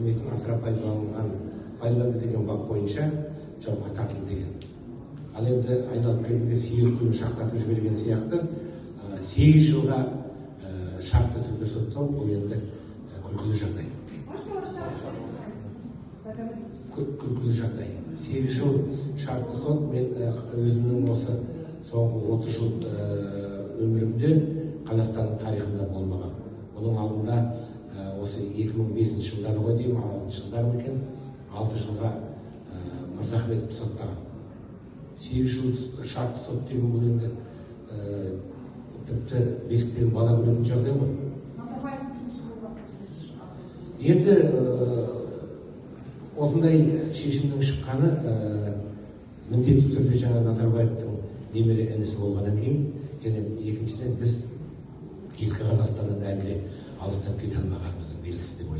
қызметін асыра пайдаланды деген бап бойынша жауапқа тартылды деген. Ал енді айналып келгенде 8 күн шақтатып жіберген сияқты 8 жылға шартты түрде соттау бұл енді күлкілі жағдай. Күлкілі жағдай. 8 жыл шартты сот, мен өзімнің осы соңғы 30 жыл өмірімде Қазақстанның тарихында болмаған. Оның алдында осы 2005 жылдары ғой деймін, 6 жылдар ма екен, 6 жылға Мырзахметов соттаған. 8 жыл шартты сот деген бұл енді тіпті бесіктегі бала көретін жағдай ғой. Енді осындай шешімнің шыққаны міндетті түрде жаңа Назарбаевтың немере інісі болғаннан кейін, және екіншіден біз ескі Қазақстаннан әлі алыстап кете алмағанымыздың белгісі деп ойлаймын.